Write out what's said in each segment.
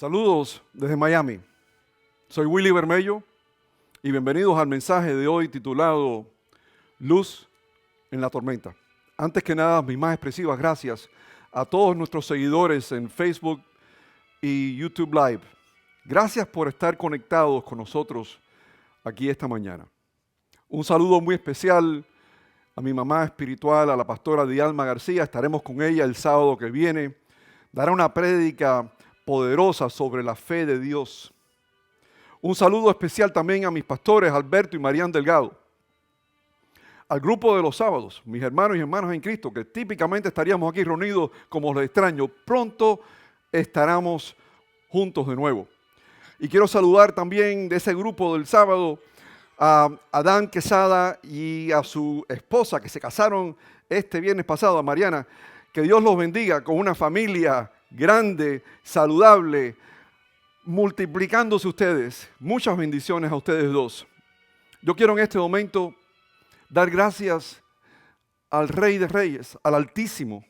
Saludos desde Miami. Soy Willy Bermello y bienvenidos al mensaje de hoy titulado Luz en la tormenta. Antes que nada, mis más expresivas gracias a todos nuestros seguidores en Facebook y YouTube Live. Gracias por estar conectados con nosotros aquí esta mañana. Un saludo muy especial a mi mamá espiritual, a la pastora Dialma García. Estaremos con ella el sábado que viene. Dará una prédica poderosa sobre la fe de Dios. Un saludo especial también a mis pastores Alberto y Marián Delgado. Al grupo de los sábados, mis hermanos y hermanas en Cristo, que típicamente estaríamos aquí reunidos como los extraños, pronto estaremos juntos de nuevo. Y quiero saludar también de ese grupo del sábado a Adán Quesada y a su esposa que se casaron este viernes pasado, a Mariana. Que Dios los bendiga con una familia grande, saludable, multiplicándose ustedes. Muchas bendiciones a ustedes dos. Yo quiero en este momento dar gracias al Rey de Reyes, al Altísimo,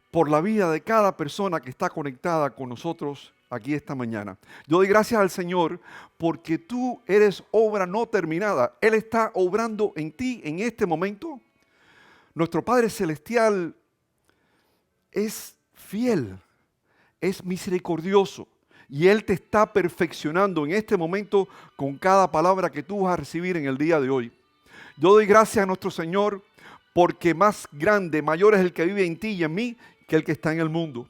por la vida de cada persona que está conectada con nosotros aquí esta mañana. Yo doy gracias al Señor porque tú eres obra no terminada. Él está obrando en ti en este momento. Nuestro Padre Celestial es fiel, es misericordioso y Él te está perfeccionando en este momento con cada palabra que tú vas a recibir en el día de hoy. Yo doy gracias a nuestro Señor porque más grande, mayor es el que vive en ti y en mí que el que está en el mundo.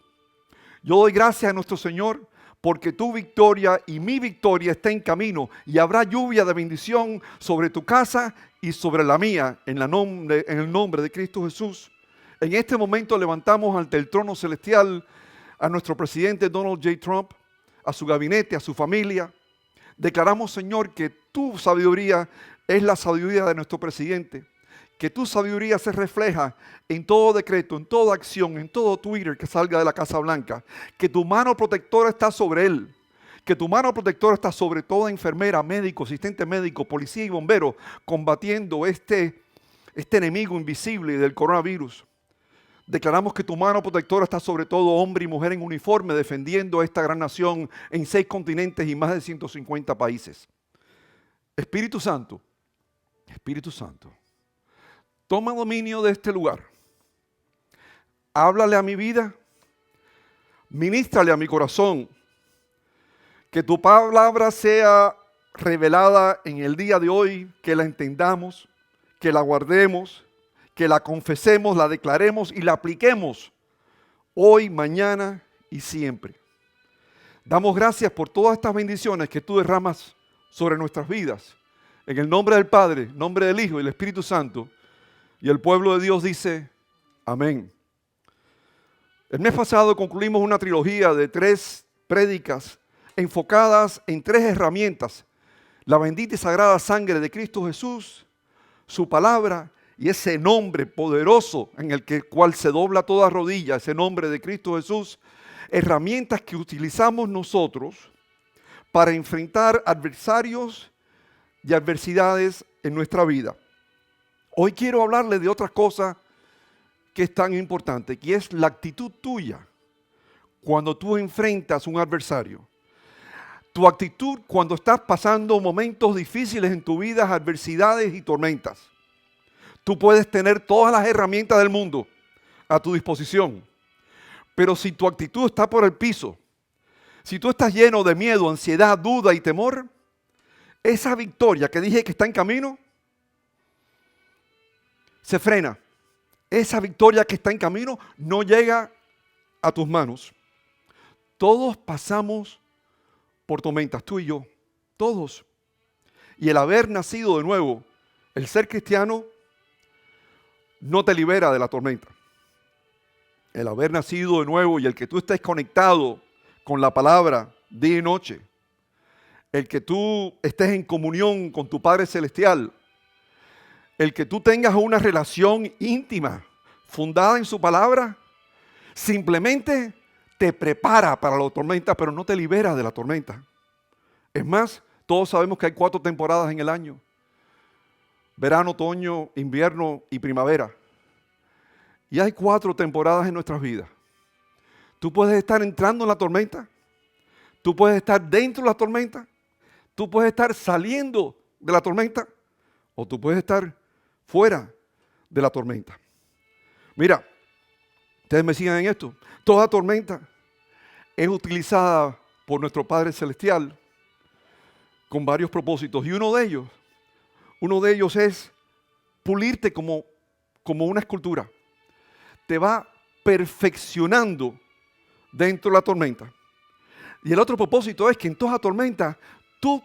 Yo doy gracias a nuestro Señor porque tu victoria y mi victoria está en camino y habrá lluvia de bendición sobre tu casa y sobre la mía en el nombre de Cristo Jesús. En este momento levantamos ante el trono celestial a nuestro presidente Donald J. Trump, a su gabinete, a su familia. Declaramos, Señor, que tu sabiduría es la sabiduría de nuestro presidente, que tu sabiduría se refleja en todo decreto, en toda acción, en todo Twitter que salga de la Casa Blanca, que tu mano protectora está sobre él, que tu mano protectora está sobre toda enfermera, médico, asistente médico, policía y bombero, combatiendo este enemigo invisible del coronavirus. Declaramos que tu mano protectora está sobre todo hombre y mujer en uniforme defendiendo a esta gran nación en 6 continentes y más de 150 países. Espíritu Santo, toma dominio de este lugar. Háblale a mi vida, ministrale a mi corazón. Que tu palabra sea revelada en el día de hoy, que la entendamos, que la guardemos, que la confesemos, la declaremos y la apliquemos hoy, mañana y siempre. Damos gracias por todas estas bendiciones que tú derramas sobre nuestras vidas. En el nombre del Padre, nombre del Hijo y del Espíritu Santo. Y el pueblo de Dios dice, amén. El mes pasado concluimos una trilogía de 3 prédicas enfocadas en 3 herramientas. La bendita y sagrada sangre de Cristo Jesús, su palabra y ese nombre poderoso en el cual se dobla toda rodilla, ese nombre de Cristo Jesús, herramientas que utilizamos nosotros para enfrentar adversarios y adversidades en nuestra vida. Hoy quiero hablarles de otra cosa que es tan importante, que es la actitud tuya cuando tú enfrentas un adversario. Tu actitud cuando estás pasando momentos difíciles en tu vida, adversidades y tormentas. Tú puedes tener todas las herramientas del mundo a tu disposición, pero si tu actitud está por el piso, si tú estás lleno de miedo, ansiedad, duda y temor, esa victoria que dije que está en camino, se frena. Esa victoria que está en camino no llega a tus manos. Todos pasamos por tormentas, tú y yo, todos. Y el haber nacido de nuevo, el ser cristiano, no te libera de la tormenta. El haber nacido de nuevo y el que tú estés conectado con la palabra día y noche, el que tú estés en comunión con tu Padre Celestial, el que tú tengas una relación íntima fundada en su palabra, simplemente te prepara para la tormenta, pero no te libera de la tormenta. Es más, todos sabemos que hay 4 temporadas en el año: verano, otoño, invierno y primavera. Y hay 4 temporadas en nuestras vidas. Tú puedes estar entrando en la tormenta, Tú puedes estar dentro de la tormenta, tú puedes estar saliendo de la tormenta o tú puedes estar fuera de la tormenta. Mira, ustedes me siguen en esto. Toda tormenta es utilizada por nuestro Padre Celestial con varios propósitos y uno de ellos es pulirte como una escultura. Te va perfeccionando dentro de la tormenta. Y el otro propósito es que en toda tormenta tú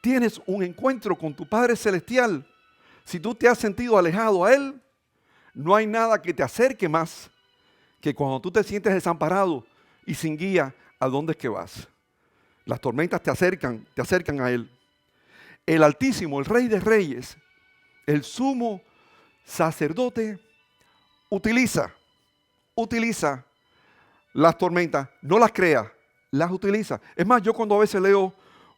tienes un encuentro con tu Padre Celestial. Si tú te has sentido alejado a Él, no hay nada que te acerque más que cuando tú te sientes desamparado y sin guía, ¿a dónde es que vas? Las tormentas te acercan a Él. El Altísimo, el Rey de Reyes, el sumo sacerdote, utiliza las tormentas, no las crea, las utiliza. Es más, yo cuando a veces leo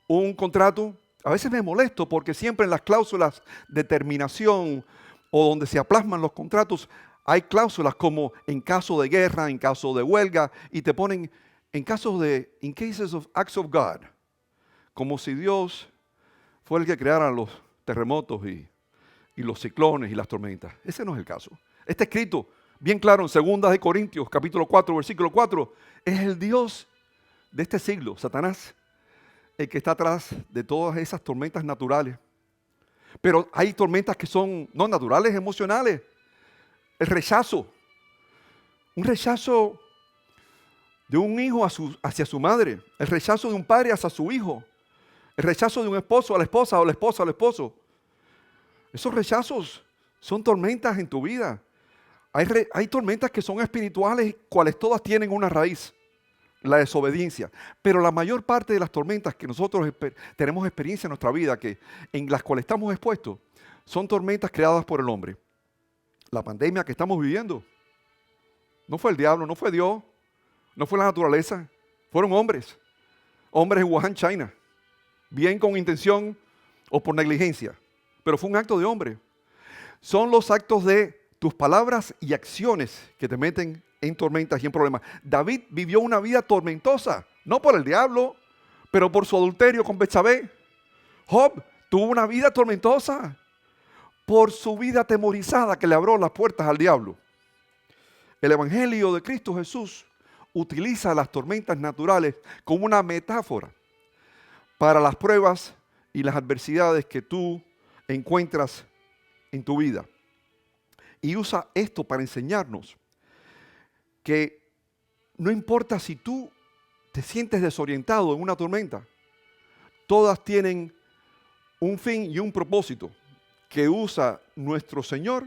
un contrato, a veces me molesto porque siempre en las cláusulas de terminación o donde se plasman los contratos, hay cláusulas como en caso de guerra, en caso de huelga, y te ponen en casos de, in cases of acts of God, como si Dios fue el que creara los terremotos y los ciclones y las tormentas. Ese no es el caso. Está escrito bien claro en 2 de Corintios, capítulo 4, versículo 4. Es el Dios de este siglo, Satanás, el que está atrás de todas esas tormentas naturales. Pero hay tormentas que son no naturales, emocionales. El rechazo. Un rechazo de un hijo hacia su madre. El rechazo de un padre hacia su hijo. El rechazo de un esposo a la esposa o la esposa al esposo. Esos rechazos son tormentas en tu vida. Hay tormentas que son espirituales, cuales todas tienen una raíz, la desobediencia. Pero la mayor parte de las tormentas que nosotros tenemos experiencia en nuestra vida, en las cuales estamos expuestos, son tormentas creadas por el hombre. La pandemia que estamos viviendo no fue el diablo, no fue Dios, no fue la naturaleza, fueron hombres en Wuhan, China, bien con intención o por negligencia, pero fue un acto de hombre. Son los actos de tus palabras y acciones que te meten en tormentas y en problemas. David vivió una vida tormentosa, no por el diablo, pero por su adulterio con Betsabé. Job tuvo una vida tormentosa por su vida atemorizada que le abrió las puertas al diablo. El Evangelio de Cristo Jesús utiliza las tormentas naturales como una metáfora para las pruebas y las adversidades que tú encuentras en tu vida. Y usa esto para enseñarnos que no importa si tú te sientes desorientado en una tormenta, todas tienen un fin y un propósito que usa nuestro Señor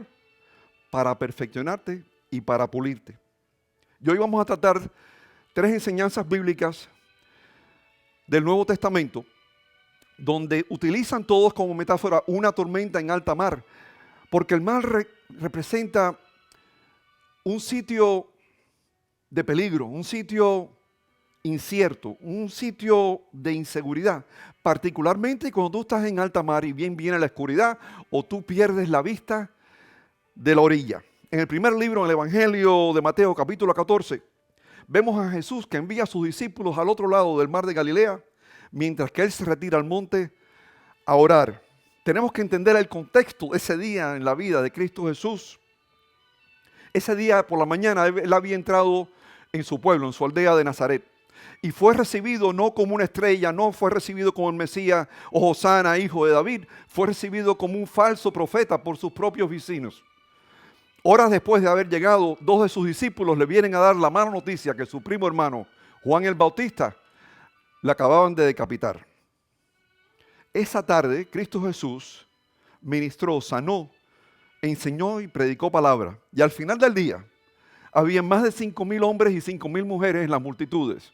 para perfeccionarte y para pulirte. Y hoy vamos a tratar 3 enseñanzas bíblicas del Nuevo Testamento donde utilizan todos como metáfora una tormenta en alta mar, porque el mar representa un sitio de peligro, un sitio incierto, un sitio de inseguridad, particularmente cuando tú estás en alta mar y bien viene la oscuridad o tú pierdes la vista de la orilla. En el primer libro, en el Evangelio de Mateo, capítulo 14, vemos a Jesús que envía a sus discípulos al otro lado del mar de Galilea, mientras que Él se retira al monte a orar. Tenemos que entender el contexto de ese día en la vida de Cristo Jesús. Ese día por la mañana Él había entrado en su pueblo, en su aldea de Nazaret. Y fue recibido no como una estrella, no fue recibido como el Mesías o Hosana, hijo de David. Fue recibido como un falso profeta por sus propios vecinos. Horas después de haber llegado, 2 de sus discípulos le vienen a dar la mala noticia que su primo hermano, Juan el Bautista, le acababan de decapitar. Esa tarde, Cristo Jesús ministró, sanó, enseñó y predicó palabra. Y al final del día, había más de 5,000 hombres y 5,000 mujeres en las multitudes.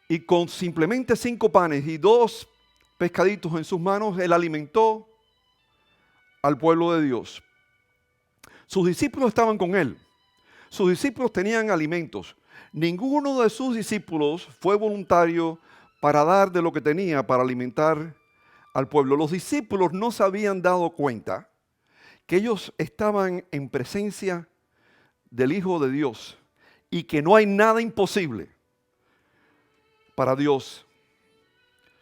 Y con simplemente 5 panes y 2 pescaditos en sus manos, Él alimentó al pueblo de Dios. Sus discípulos estaban con Él. Sus discípulos tenían alimentos. Ninguno de sus discípulos fue voluntario para dar de lo que tenía para alimentar al pueblo. Los discípulos no se habían dado cuenta que ellos estaban en presencia del Hijo de Dios y que no hay nada imposible para Dios.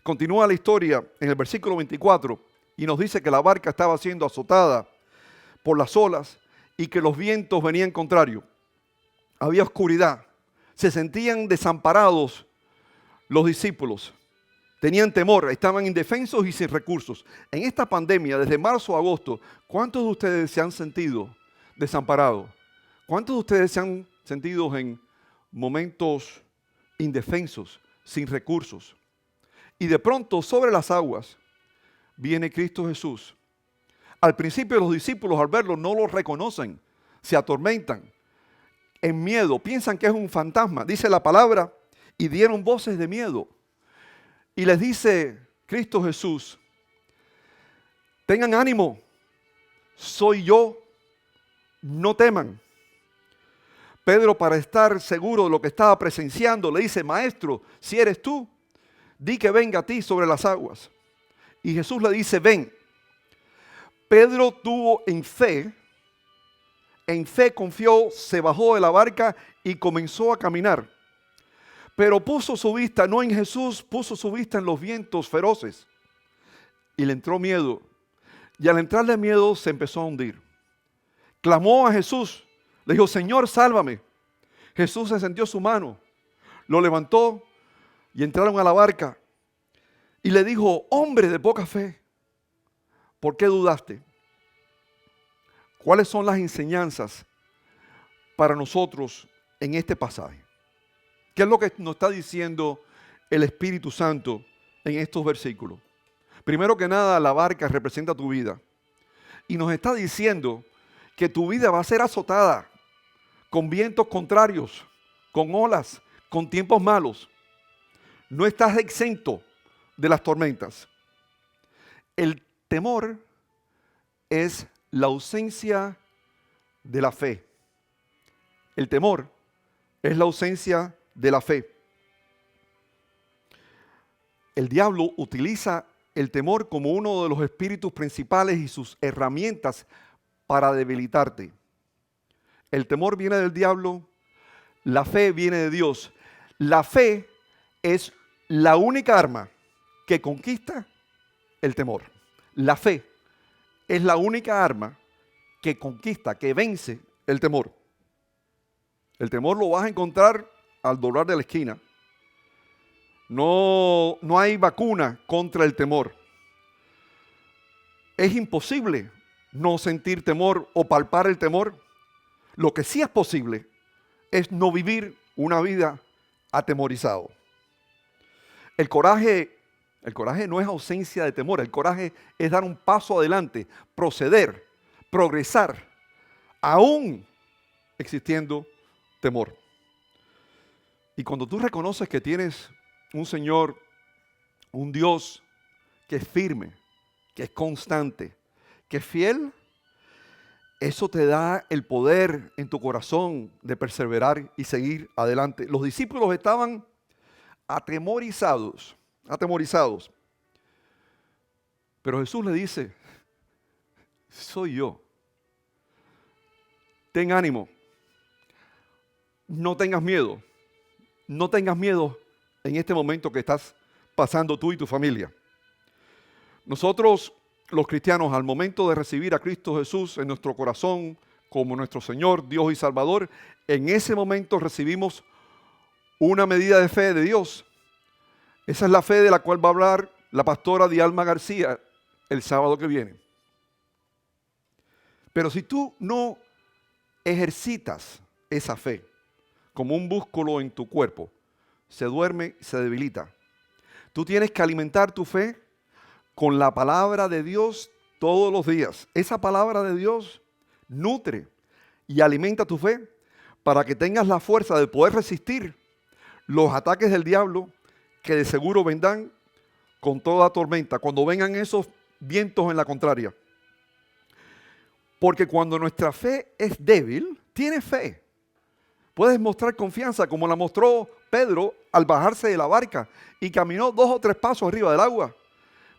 Continúa la historia en el versículo 24 y nos dice que la barca estaba siendo azotada por las olas y que los vientos venían contrarios. Había oscuridad. Se sentían desamparados los discípulos. Tenían temor, estaban indefensos y sin recursos. En esta pandemia, desde marzo a agosto, ¿cuántos de ustedes se han sentido desamparados? ¿Cuántos de ustedes se han sentido en momentos indefensos, sin recursos? Y de pronto, sobre las aguas, viene Cristo Jesús. Al principio los discípulos al verlo no lo reconocen, se atormentan, en miedo, piensan que es un fantasma. Dice la palabra, y dieron voces de miedo. Y les dice Cristo Jesús, tengan ánimo, soy yo, no teman. Pedro, para estar seguro de lo que estaba presenciando, le dice, maestro, si eres tú, di que venga a ti sobre las aguas. Y Jesús le dice, ven. Pedro tuvo en fe confió, se bajó de la barca y comenzó a caminar. Pero puso su vista no en Jesús, puso su vista en los vientos feroces. Y le entró miedo. Y al entrarle miedo se empezó a hundir. Clamó a Jesús, le dijo, Señor, sálvame. Jesús extendió su mano, lo levantó y entraron a la barca. Y le dijo, hombre de poca fe, ¿por qué dudaste? ¿Cuáles son las enseñanzas para nosotros en este pasaje? ¿Qué es lo que nos está diciendo el Espíritu Santo en estos versículos? Primero que nada, la barca representa tu vida. Y nos está diciendo que tu vida va a ser azotada con vientos contrarios, con olas, con tiempos malos. No estás exento de las tormentas. El temor es la ausencia de la fe. El temor es la ausencia de la fe. El diablo utiliza el temor como uno de los espíritus principales y sus herramientas para debilitarte. El temor viene del diablo, la fe viene de Dios. La fe es la única arma que conquista el temor. La fe es la única arma que conquista, que vence el temor. El temor lo vas a encontrar al doblar de la esquina. No hay vacuna contra el temor. Es imposible no sentir temor o palpar el temor. Lo que sí es posible es no vivir una vida atemorizado. El coraje no es ausencia de temor. El coraje es dar un paso adelante, proceder, progresar, aún existiendo temor. Y cuando tú reconoces que tienes un Señor, un Dios que es firme, que es constante, que es fiel, eso te da el poder en tu corazón de perseverar y seguir adelante. Los discípulos estaban atemorizados. Pero Jesús le dice, soy yo. Ten ánimo. No tengas miedo. No tengas miedo en este momento que estás pasando tú y tu familia. Nosotros, los cristianos, al momento de recibir a Cristo Jesús en nuestro corazón como nuestro Señor, Dios y Salvador, en ese momento recibimos una medida de fe de Dios. Esa es la fe de la cual va a hablar la pastora Dialma García el sábado que viene. Pero si tú no ejercitas esa fe como un músculo en tu cuerpo, se duerme, se debilita. Tú tienes que alimentar tu fe con la palabra de Dios todos los días. Esa palabra de Dios nutre y alimenta tu fe para que tengas la fuerza de poder resistir los ataques del diablo que de seguro vendrán con toda tormenta, cuando vengan esos vientos en la contraria. Porque cuando nuestra fe es débil, tienes fe. Puedes mostrar confianza como la mostró Pedro al bajarse de la barca y caminó 2 o 3 pasos arriba del agua.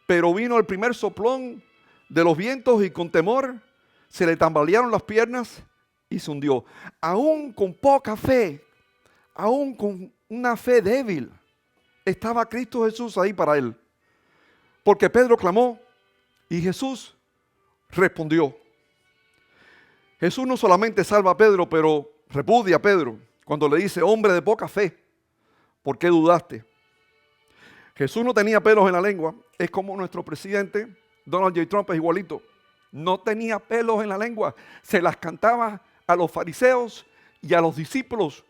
Pero vino el primer soplón de los vientos y con temor se le tambalearon las piernas y se hundió. Aún con poca fe, aún con una fe débil, estaba Cristo Jesús ahí para él. Porque Pedro clamó y Jesús respondió. Jesús no solamente salva a Pedro, pero repudia a Pedro cuando le dice: hombre de poca fe, ¿por qué dudaste? Jesús no tenía pelos en la lengua. Es como nuestro presidente Donald J. Trump, es igualito. No tenía pelos en la lengua. Se las cantaba a los fariseos y a los discípulos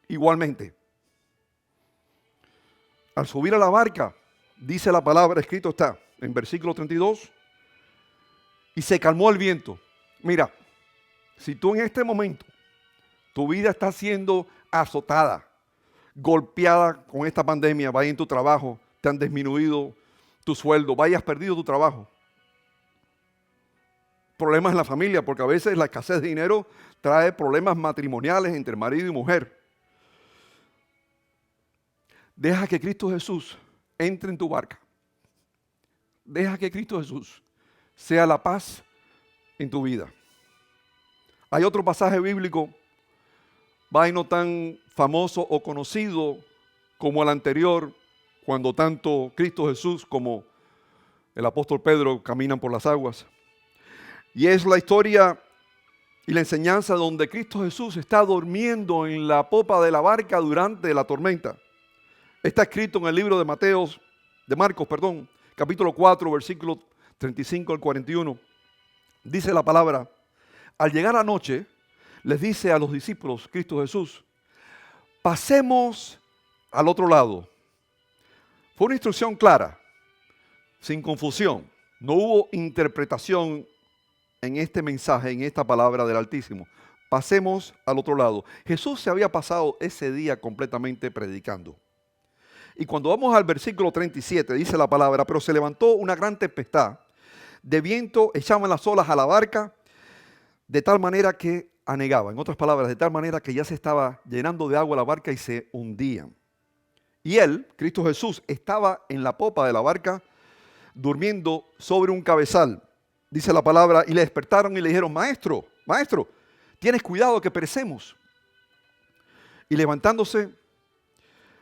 igualmente. Al subir a la barca, dice la palabra, escrito está en versículo 32, y se calmó el viento. Mira, si tú en este momento, tu vida está siendo azotada, golpeada con esta pandemia, vaya en tu trabajo, te han disminuido tu sueldo, vayas perdido tu trabajo. Problemas en la familia, porque a veces la escasez de dinero trae problemas matrimoniales entre marido y mujer. Deja que Cristo Jesús entre en tu barca. Deja que Cristo Jesús sea la paz en tu vida. Hay otro pasaje bíblico, no tan famoso o conocido como el anterior, cuando tanto Cristo Jesús como el apóstol Pedro caminan por las aguas. Y es la historia y la enseñanza donde Cristo Jesús está durmiendo en la popa de la barca durante la tormenta. Está escrito en el libro de Marcos, capítulo 4, versículos 35 al 41. Dice la palabra: al llegar la noche, les dice a los discípulos, Cristo Jesús, pasemos al otro lado. Fue una instrucción clara, sin confusión. No hubo interpretación en este mensaje, en esta palabra del Altísimo. Pasemos al otro lado. Jesús se había pasado ese día completamente predicando. Y cuando vamos al versículo 37, dice la palabra: pero se levantó una gran tempestad de viento, echaban las olas a la barca, de tal manera que anegaba. En otras palabras, de tal manera que ya se estaba llenando de agua la barca y se hundían. Y él, Cristo Jesús, estaba en la popa de la barca, durmiendo sobre un cabezal. Dice la palabra, y le despertaron y le dijeron: maestro, tienes cuidado que perecemos. Y levantándose,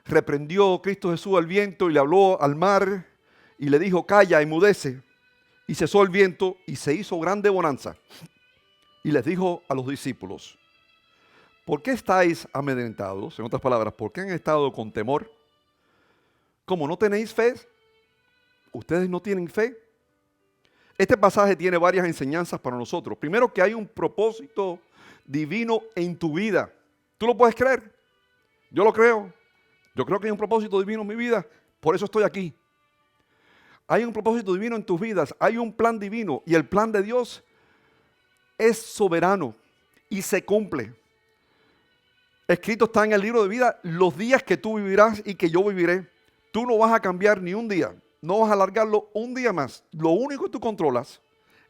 reprendió Cristo Jesús al viento y le habló al mar y le dijo: calla, enmudece. Y cesó el viento y se hizo grande bonanza. Y les dijo a los discípulos: ¿por qué estáis amedrentados? En otras palabras, ¿por qué han estado con temor? ¿Cómo no tenéis fe? ¿Ustedes no tienen fe? Este pasaje tiene varias enseñanzas para nosotros. Primero, que hay un propósito divino en tu vida. ¿Tú lo puedes creer? Yo lo creo. Yo creo que hay un propósito divino en mi vida. Por eso estoy aquí. Hay un propósito divino en tus vidas. Hay un plan divino. Y el plan de Dios es soberano y se cumple. Escrito está en el libro de vida los días que tú vivirás y que yo viviré. Tú no vas a cambiar ni un día. No vas a alargarlo un día más. Lo único que tú controlas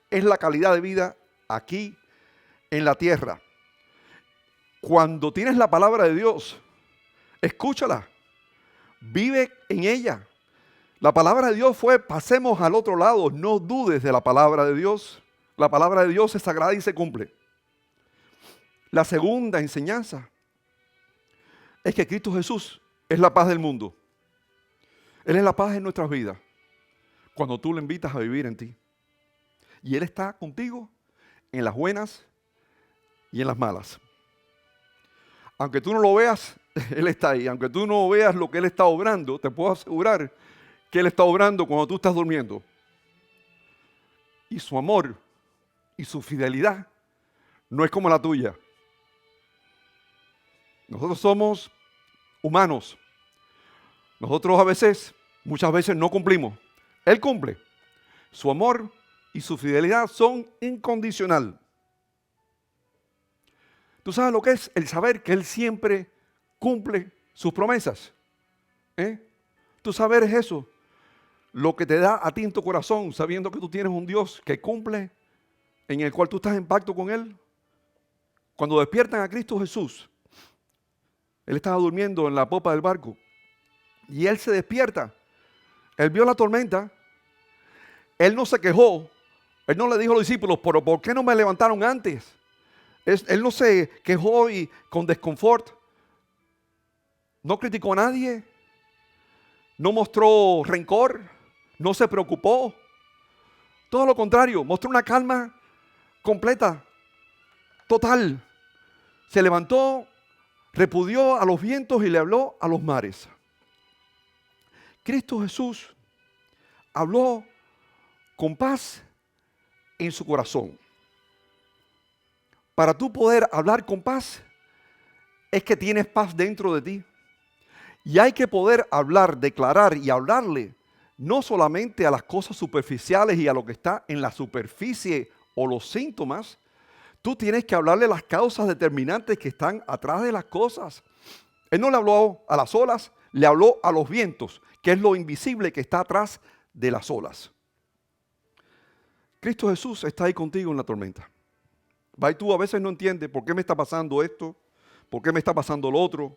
es la calidad de vida aquí en la tierra. Cuando tienes la palabra de Dios, escúchala. Vive en ella. La palabra de Dios fue: pasemos al otro lado. No dudes de la palabra de Dios. La palabra de Dios es sagrada y se cumple. La segunda enseñanza es que Cristo Jesús es la paz del mundo. Él es la paz en nuestras vidas cuando tú le invitas a vivir en ti. Y Él está contigo en las buenas y en las malas. Aunque tú no lo veas, Él está ahí. Aunque tú no veas lo que Él está obrando, te puedo asegurar que Él está obrando cuando tú estás durmiendo. Y su amor y su fidelidad no es como la tuya. Nosotros somos humanos. Nosotros muchas veces no cumplimos. Él cumple. Su amor y su fidelidad son incondicional. ¿Tú sabes lo que es el saber que Él siempre cumple sus promesas? ¿Tú sabes eso? Lo que te da a ti en tu corazón, sabiendo que tú tienes un Dios que cumple, en el cual tú estás en pacto con Él. Cuando despiertan a Cristo Jesús, Él estaba durmiendo en la popa del barco y Él se despierta. Él vio la tormenta. Él no se quejó. Él no le dijo a los discípulos: pero ¿por qué no me levantaron antes? Él no se quejó y con desconfort. No criticó a nadie. no mostró rencor, no se preocupó. Todo lo contrario, mostró una calma completa, total. Se levantó, repudió a los vientos y le habló a los mares. Cristo Jesús habló con paz en su corazón. Para tú poder hablar con paz, es que tienes paz dentro de ti. Y hay que poder hablar, declarar y hablarle no solamente a las cosas superficiales y a lo que está en la superficie o los síntomas. Tú tienes que hablarle las causas determinantes que están atrás de las cosas. Él no le habló a las olas, le habló a los vientos, que es lo invisible que está atrás de las olas. Cristo Jesús está ahí contigo en la tormenta. Va y tú a veces no entiendes por qué me está pasando esto, por qué me está pasando lo otro,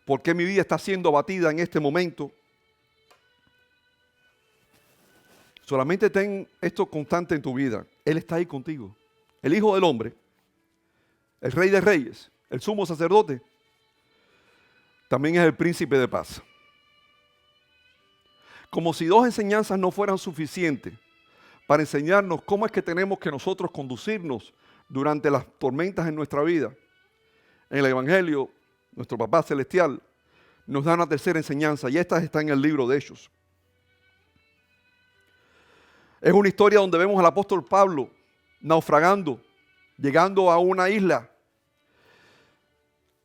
por qué mi vida está siendo abatida en este momento. Solamente ten esto constante en tu vida. Él está ahí contigo. El Hijo del Hombre, el Rey de Reyes, el Sumo Sacerdote, también es el Príncipe de Paz. Como si dos enseñanzas no fueran suficientes para enseñarnos cómo es que tenemos que nosotros conducirnos durante las tormentas en nuestra vida. En el Evangelio, nuestro Papá Celestial nos da una tercera enseñanza y esta está en el libro de Hechos. Es una historia donde vemos al apóstol Pablo naufragando, llegando a una isla,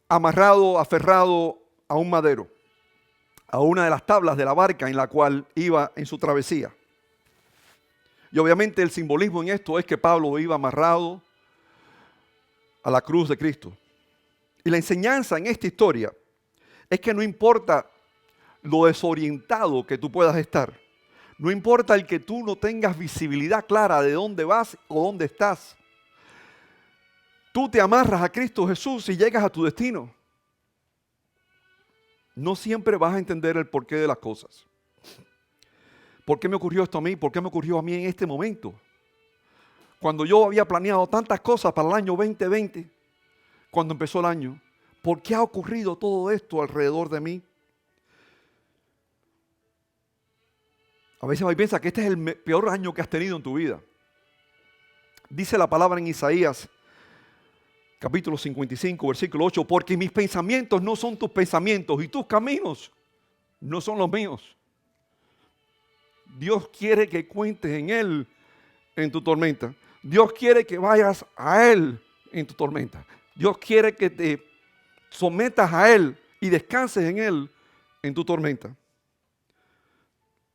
amarrado, aferrado a un madero, a una de las tablas de la barca en la cual iba en su travesía. Y obviamente el simbolismo en esto es que Pablo iba amarrado a la cruz de Cristo. Y la enseñanza en esta historia es que no importa lo desorientado que tú puedas estar, no importa el que tú no tengas visibilidad clara de dónde vas o dónde estás, tú te amarras a Cristo Jesús y llegas a tu destino. No siempre vas a entender el porqué de las cosas. ¿Por qué me ocurrió esto a mí? ¿Por qué me ocurrió a mí en este momento? Cuando yo había planeado tantas cosas para el año 2020, cuando empezó el año, ¿por qué ha ocurrido todo esto alrededor de mí? A veces piensas que este es el peor año que has tenido en tu vida. Dice la palabra en Isaías, capítulo 55, versículo 8, porque mis pensamientos no son tus pensamientos y tus caminos no son los míos. Dios quiere que cuentes en Él en tu tormenta. Dios quiere que vayas a Él en tu tormenta. Dios quiere que te sometas a Él y descanses en Él en tu tormenta.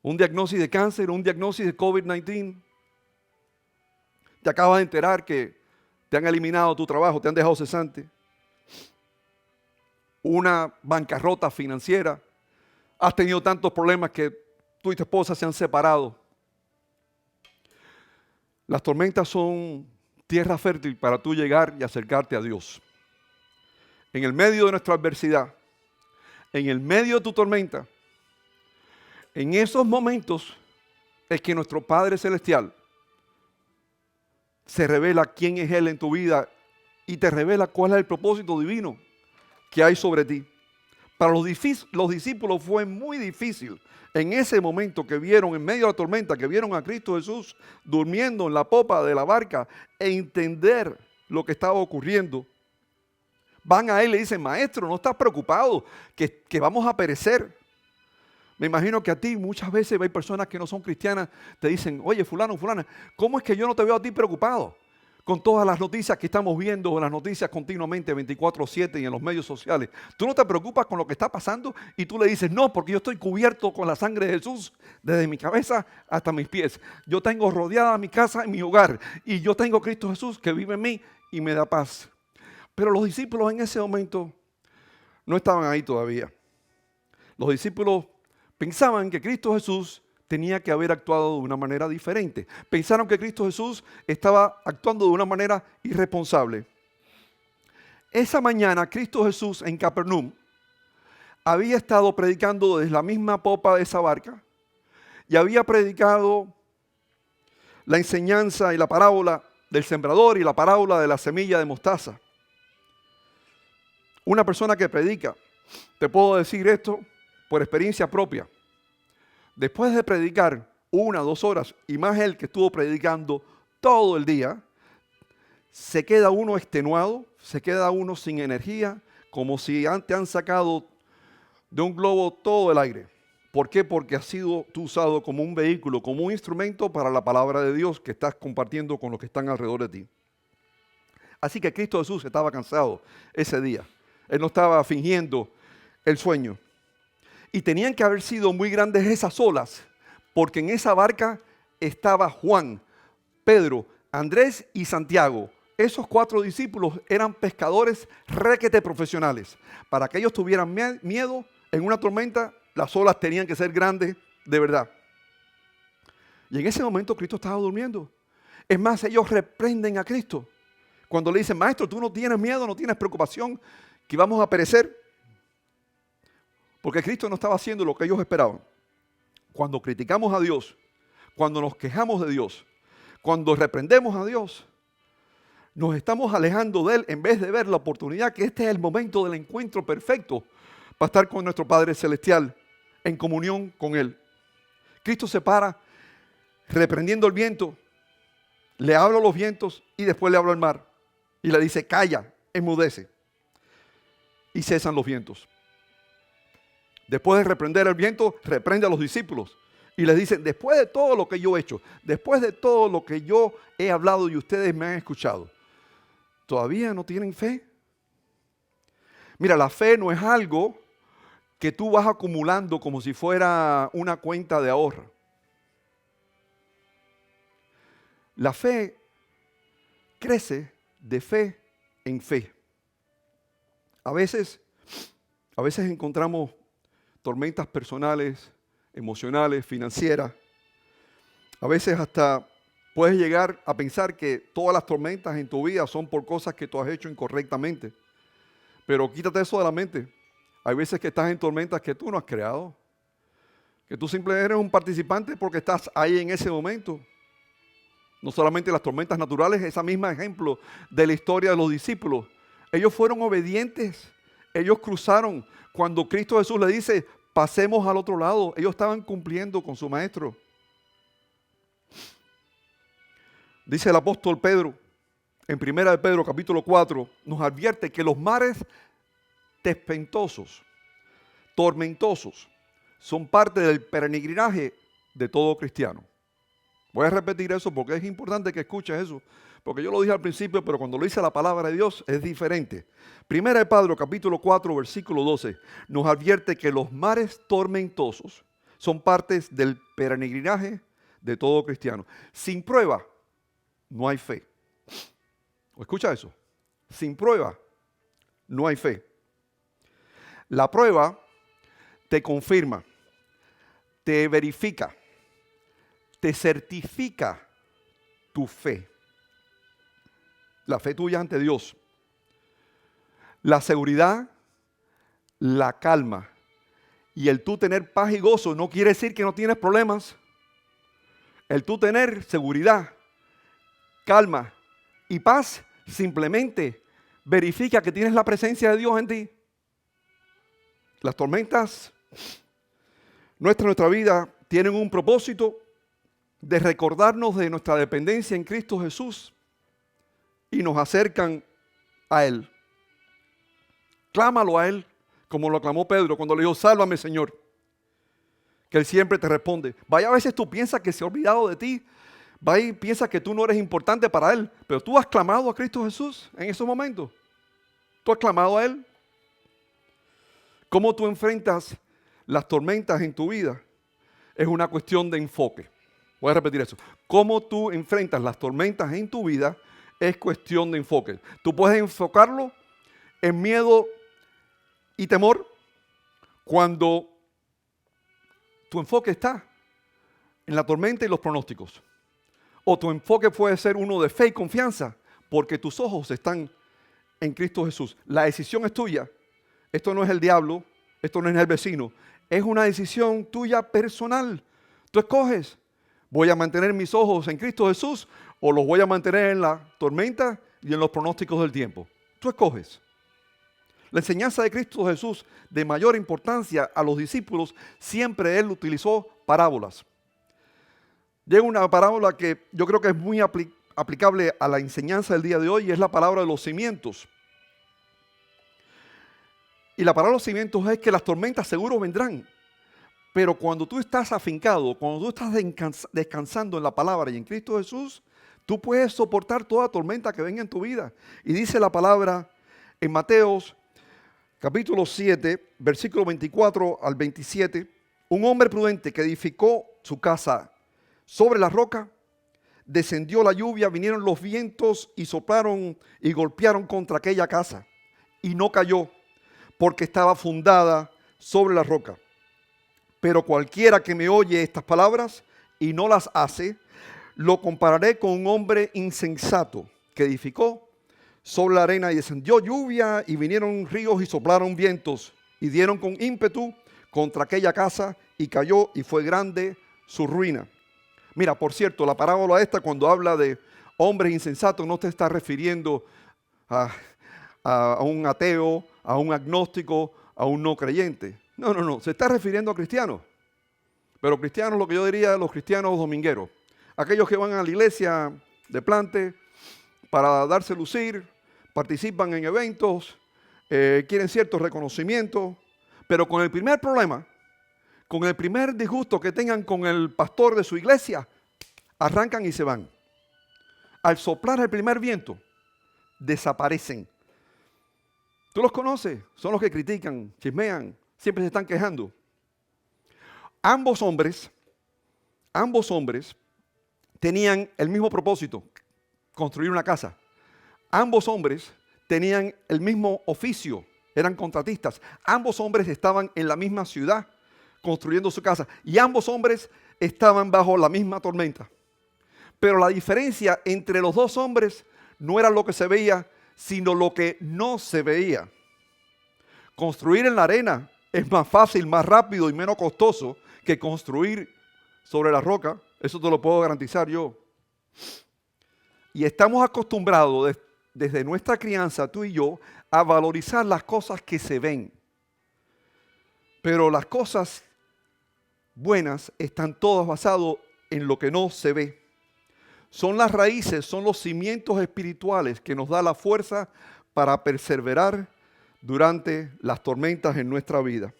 Un diagnóstico de cáncer, un diagnóstico de COVID-19. Te acabas de enterar que te han eliminado tu trabajo, te han dejado cesante. Una bancarrota financiera. Has tenido tantos problemas que tú y tu esposa se han separado. Las tormentas son tierra fértil para tú llegar y acercarte a Dios. En el medio de nuestra adversidad, en el medio de tu tormenta, en esos momentos es que nuestro Padre Celestial se revela quién es Él en tu vida y te revela cuál es el propósito divino que hay sobre ti. Para los discípulos fue muy difícil en ese momento que vieron en medio de la tormenta, que vieron a Cristo Jesús durmiendo en la popa de la barca e entender lo que estaba ocurriendo. Van a Él y le dicen, maestro, ¿no estás preocupado que vamos a perecer? Me imagino que a ti muchas veces hay personas que no son cristianas, te dicen, oye, fulano, fulana, ¿cómo es que yo no te veo a ti preocupado? Con todas las noticias que estamos viendo, las noticias continuamente 24/7 y en los medios sociales. ¿Tú no te preocupas con lo que está pasando? Y tú le dices, no, porque yo estoy cubierto con la sangre de Jesús desde mi cabeza hasta mis pies. Yo tengo rodeada mi casa y mi hogar. Y yo tengo a Cristo Jesús que vive en mí y me da paz. Pero los discípulos en ese momento no estaban ahí todavía. Los discípulos pensaban que Cristo Jesús tenía que haber actuado de una manera diferente. Pensaron que Cristo Jesús estaba actuando de una manera irresponsable. Esa mañana Cristo Jesús en Capernaum había estado predicando desde la misma popa de esa barca y había predicado la enseñanza y la parábola del sembrador y la parábola de la semilla de mostaza. Una persona que predica, te puedo decir esto por experiencia propia, después de predicar 1 o 2 horas, y más él que estuvo predicando todo el día, se queda uno extenuado, se queda uno sin energía, como si antes han sacado de un globo todo el aire. ¿Por qué? Porque has sido tú usado como un vehículo, como un instrumento para la palabra de Dios que estás compartiendo con los que están alrededor de ti. Así que Cristo Jesús estaba cansado ese día. Él no estaba fingiendo el sueño. Y tenían que haber sido muy grandes esas olas, porque en esa barca estaba Juan, Pedro, Andrés y Santiago. Esos 4 discípulos eran pescadores requete profesionales. Para que ellos tuvieran miedo en una tormenta, las olas tenían que ser grandes de verdad. Y en ese momento Cristo estaba durmiendo. Es más, ellos reprenden a Cristo. Cuando le dicen, maestro, tú no tienes miedo, no tienes preocupación, que vamos a perecer. Porque Cristo no estaba haciendo lo que ellos esperaban. Cuando criticamos a Dios, cuando nos quejamos de Dios, cuando reprendemos a Dios, nos estamos alejando de Él en vez de ver la oportunidad que este es el momento del encuentro perfecto para estar con nuestro Padre Celestial en comunión con Él. Cristo se para reprendiendo el viento, le habla a los vientos y después le habla al mar y le dice, calla, enmudece, y cesan los vientos. Después de reprender el viento, reprende a los discípulos y les dice, después de todo lo que yo he hecho, después de todo lo que yo he hablado y ustedes me han escuchado, ¿todavía no tienen fe? Mira, la fe no es algo que tú vas acumulando como si fuera una cuenta de ahorro. La fe crece de fe en fe. A veces encontramos tormentas personales, emocionales, financieras. A veces hasta puedes llegar a pensar que todas las tormentas en tu vida son por cosas que tú has hecho incorrectamente. Pero quítate eso de la mente. Hay veces que estás en tormentas que tú no has creado. Que tú simplemente eres un participante porque estás ahí en ese momento. No solamente las tormentas naturales, ese mismo ejemplo de la historia de los discípulos. Ellos fueron obedientes. Ellos cruzaron. Cuando Cristo Jesús le dice, pasemos al otro lado, ellos estaban cumpliendo con su maestro. Dice el apóstol Pedro, en 1 de Pedro capítulo 4, nos advierte que los mares tempestuosos, tormentosos, son parte del peregrinaje de todo cristiano. Voy a repetir eso porque es importante que escuches eso, porque yo lo dije al principio, pero cuando lo dice la palabra de Dios es diferente. 1 de Pedro capítulo 4, versículo 12, nos advierte que los mares tormentosos son partes del peregrinaje de todo cristiano. Sin prueba no hay fe. Escucha eso. Sin prueba no hay fe. La prueba te confirma, te verifica, te certifica tu fe. La fe tuya ante Dios. La seguridad, la calma y el tú tener paz y gozo no quiere decir que no tienes problemas. El tú tener seguridad, calma y paz simplemente verifica que tienes la presencia de Dios en ti. Las tormentas nuestra vida tienen un propósito de recordarnos de nuestra dependencia en Cristo Jesús y nos acercan a Él. Clámalo a Él, como lo clamó Pedro cuando le dijo, sálvame, Señor. Que Él siempre te responde. Vaya, a veces tú piensas que se ha olvidado de ti. Vaya y piensas que tú no eres importante para Él. Pero tú has clamado a Cristo Jesús en esos momentos. Tú has clamado a Él. ¿Cómo tú enfrentas las tormentas en tu vida? Es una cuestión de enfoque. Voy a repetir eso. ¿Cómo tú enfrentas las tormentas en tu vida? Es cuestión de enfoque. Tú puedes enfocarlo en miedo y temor cuando tu enfoque está en la tormenta y los pronósticos. O tu enfoque puede ser uno de fe y confianza porque tus ojos están en Cristo Jesús. La decisión es tuya. Esto no es el diablo, esto no es el vecino. Es una decisión tuya personal. Tú escoges. ¿Voy a mantener mis ojos en Cristo Jesús o los voy a mantener en la tormenta y en los pronósticos del tiempo? Tú escoges. La enseñanza de Cristo Jesús, de mayor importancia a los discípulos, siempre Él utilizó parábolas. Llega una parábola que yo creo que es muy aplicable a la enseñanza del día de hoy, y es la parábola de los cimientos. Y la parábola de los cimientos es que las tormentas seguro vendrán, pero cuando tú estás afincado, cuando tú estás descansando en la palabra y en Cristo Jesús, tú puedes soportar toda tormenta que venga en tu vida. Y dice la palabra en Mateos capítulo 7, versículo 24 al 27, un hombre prudente que edificó su casa sobre la roca, descendió la lluvia, vinieron los vientos y soplaron y golpearon contra aquella casa, y no cayó, porque estaba fundada sobre la roca. Pero cualquiera que me oye estas palabras y no las hace, lo compararé con un hombre insensato que edificó sobre la arena, y descendió lluvia y vinieron ríos y soplaron vientos y dieron con ímpetu contra aquella casa, y cayó, y fue grande su ruina. Mira, por cierto, la parábola esta, cuando habla de hombres insensatos, no te está refiriendo a un ateo, a un agnóstico, a un no creyente. No, se está refiriendo a cristianos. Pero cristianos, lo que yo diría, los cristianos domingueros. Aquellos que van a la iglesia de plante para darse lucir, participan en eventos, quieren cierto reconocimiento, pero con el primer problema, con el primer disgusto que tengan con el pastor de su iglesia, arrancan y se van. Al soplar el primer viento, desaparecen. ¿Tú los conoces? Son los que critican, chismean, siempre se están quejando. Ambos hombres tenían el mismo propósito, construir una casa. Ambos hombres tenían el mismo oficio, eran contratistas. Ambos hombres estaban en la misma ciudad construyendo su casa, y ambos hombres estaban bajo la misma tormenta. Pero la diferencia entre los dos hombres no era lo que se veía, sino lo que no se veía. Construir en la arena es más fácil, más rápido y menos costoso que construir sobre la roca. Eso te lo puedo garantizar yo. Y estamos acostumbrados desde nuestra crianza, tú y yo, a valorizar las cosas que se ven. Pero las cosas buenas están todas basadas en lo que no se ve. Son las raíces, son los cimientos espirituales que nos da la fuerza para perseverar durante las tormentas en nuestra vida.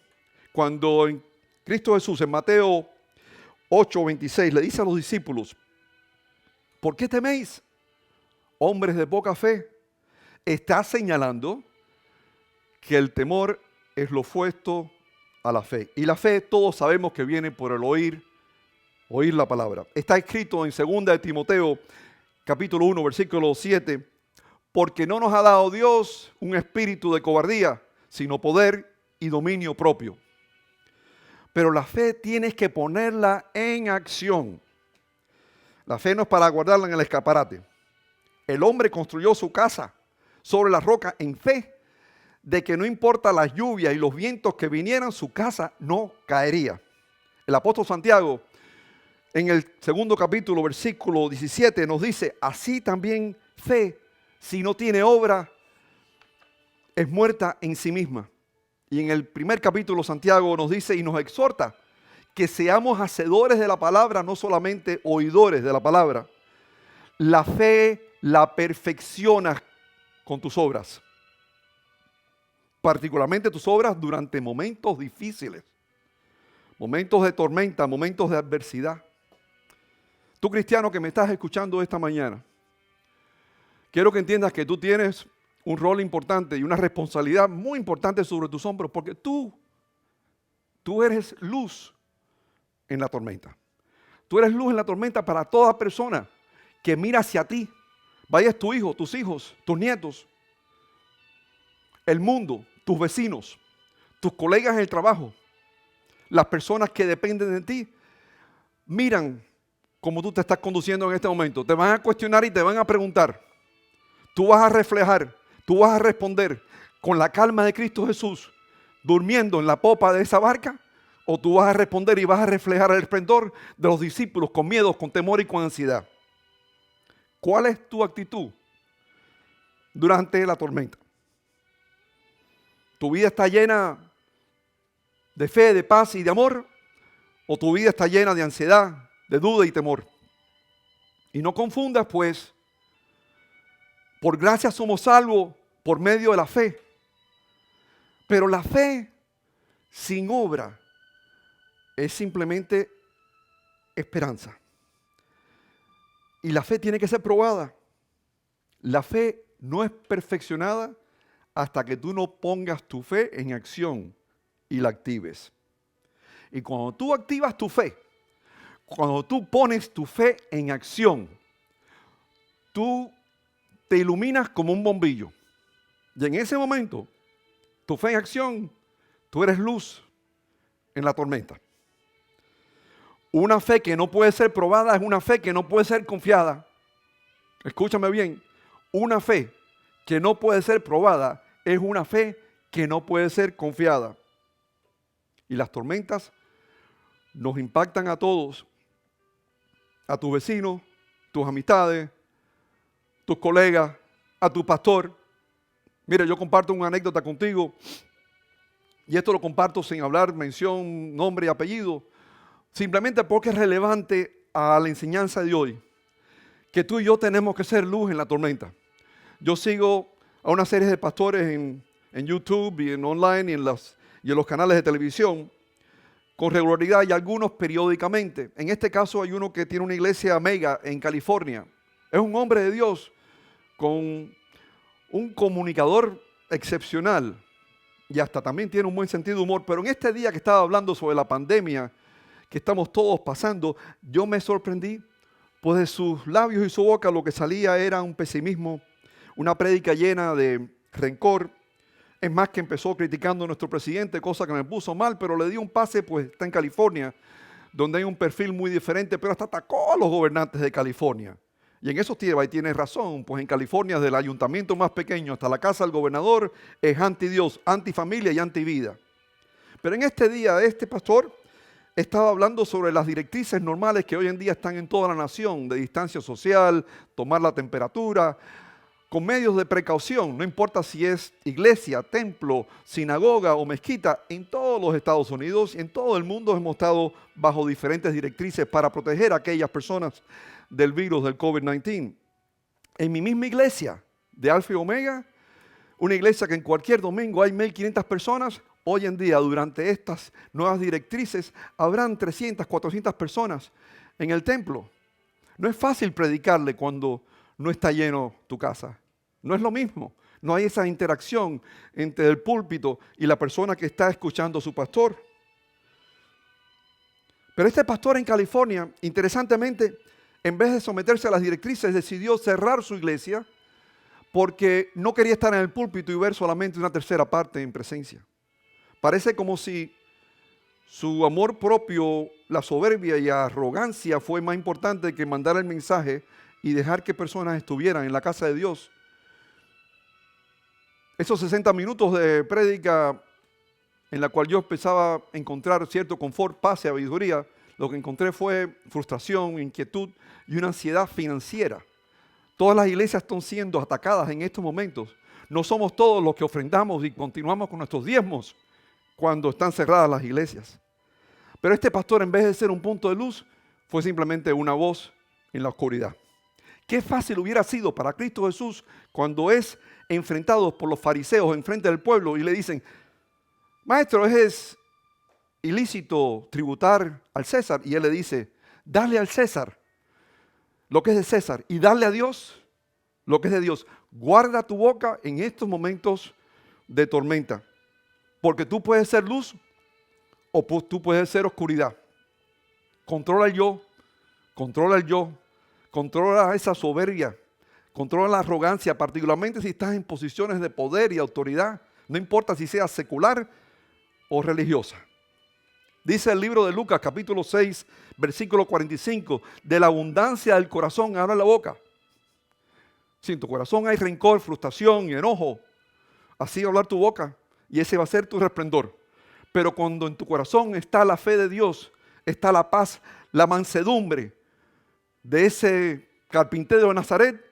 Cuando en Cristo Jesús, en Mateo 8:26, le dice a los discípulos, ¿por qué teméis, hombres de poca fe? Está señalando que el temor es lo opuesto a la fe. Y la fe todos sabemos que viene por el oír la palabra. Está escrito en 2 de Timoteo, capítulo 1, versículo 7, porque no nos ha dado Dios un espíritu de cobardía, sino poder y dominio propio. Pero la fe tienes que ponerla en acción. La fe no es para guardarla en el escaparate. El hombre construyó su casa sobre la roca en fe de que no importa las lluvias y los vientos que vinieran, su casa no caería. El apóstol Santiago, en el 2 capítulo, versículo 17, nos dice, así también fe, si no tiene obra, es muerta en sí misma. Y en el 1 capítulo Santiago nos dice y nos exhorta que seamos hacedores de la palabra, no solamente oidores de la palabra. La fe la perfeccionas con tus obras. Particularmente tus obras durante momentos difíciles, momentos de tormenta, momentos de adversidad. Tú cristiano que me estás escuchando esta mañana, quiero que entiendas que tú tienes un rol importante y una responsabilidad muy importante sobre tus hombros, porque tú eres luz en la tormenta. Tú eres luz en la tormenta para toda persona que mira hacia ti. Vayas tu hijo, tus hijos, tus nietos, el mundo, tus vecinos, tus colegas en el trabajo, las personas que dependen de ti, miran cómo tú te estás conduciendo en este momento. Te van a cuestionar y te van a preguntar. Tú vas a reflejar, tú vas a responder con la calma de Cristo Jesús, durmiendo en la popa de esa barca, o tú vas a responder y vas a reflejar el esplendor de los discípulos con miedo, con temor y con ansiedad. ¿Cuál es tu actitud durante la tormenta? ¿Tu vida está llena de fe, de paz y de amor? ¿O tu vida está llena de ansiedad, de duda y temor? Y no confundas, pues, por gracia somos salvos por medio de la fe. Pero la fe sin obra es simplemente esperanza. Y la fe tiene que ser probada. La fe no es perfeccionada hasta que tú no pongas tu fe en acción y la actives. Y cuando tú activas tu fe, cuando tú pones tu fe en acción, tú te iluminas como un bombillo. Y en ese momento, tu fe en acción, tú eres luz en la tormenta. Una fe que no puede ser probada es una fe que no puede ser confiada. Escúchame bien, una fe que no puede ser probada es una fe que no puede ser confiada. Y las tormentas nos impactan a todos, a tus vecinos, tus amistades, tus colegas, a tu pastor. Mira, yo comparto una anécdota contigo y esto lo comparto sin hablar mención, nombre y apellido, simplemente porque es relevante a la enseñanza de hoy, que tú y yo tenemos que ser luz en la tormenta. Yo sigo a una serie de pastores en YouTube y en online y en los canales de televisión con regularidad y algunos periódicamente. En este caso hay uno que tiene una iglesia mega en California. Es un hombre de Dios con un comunicador excepcional y hasta también tiene un buen sentido de humor. Pero en este día que estaba hablando sobre la pandemia que estamos todos pasando, yo me sorprendí, pues de sus labios y su boca lo que salía era un pesimismo, una prédica llena de rencor. Es más, que empezó criticando a nuestro presidente, cosa que me puso mal, pero le dio un pase, pues está en California, donde hay un perfil muy diferente, pero hasta atacó a los gobernantes de California. Y en eso tiene razón, pues en California, desde el ayuntamiento más pequeño hasta la casa del gobernador, es anti-Dios, anti-familia y anti-vida. Pero en este día, este pastor estaba hablando sobre las directrices normales que hoy en día están en toda la nación, de distancia social, tomar la temperatura, con medios de precaución, no importa si es iglesia, templo, sinagoga o mezquita, en todos los Estados Unidos y en todo el mundo hemos estado bajo diferentes directrices para proteger a aquellas personas del virus del COVID-19. En mi misma iglesia de Alfa y Omega, una iglesia que en cualquier domingo hay 1,500 personas, hoy en día durante estas nuevas directrices habrán 300, 400 personas en el templo. No es fácil predicarle cuando no está lleno tu casa. No es lo mismo. No hay esa interacción entre el púlpito y la persona que está escuchando a su pastor. Pero este pastor en California, interesantemente, en vez de someterse a las directrices, decidió cerrar su iglesia porque no quería estar en el púlpito y ver solamente una tercera parte en presencia. Parece como si su amor propio, la soberbia y arrogancia fue más importante que mandar el mensaje y dejar que personas estuvieran en la casa de Dios. Esos 60 minutos de prédica en la cual yo empezaba a encontrar cierto confort, paz y sabiduría, lo que encontré fue frustración, inquietud y una ansiedad financiera. Todas las iglesias están siendo atacadas en estos momentos. No somos todos los que ofrendamos y continuamos con nuestros diezmos cuando están cerradas las iglesias. Pero este pastor, en vez de ser un punto de luz, fue simplemente una voz en la oscuridad. Qué fácil hubiera sido para Cristo Jesús cuando es enfrentado por los fariseos enfrente del pueblo y le dicen: maestro, ¿es ilícito tributar al César? Y él le dice: dale al César lo que es de César y dale a Dios lo que es de Dios. Guarda tu boca en estos momentos de tormenta, porque tú puedes ser luz o tú puedes ser oscuridad. Controla el yo, controla el yo, controla esa soberbia, controla la arrogancia, particularmente si estás en posiciones de poder y autoridad, no importa si seas secular o religiosa. Dice el libro de Lucas, capítulo 6, versículo 45, de la abundancia del corazón habla la boca. Si en tu corazón hay rencor, frustración y enojo, así va a hablar tu boca y ese va a ser tu resplendor. Pero cuando en tu corazón está la fe de Dios, está la paz, la mansedumbre de ese carpintero de Nazaret,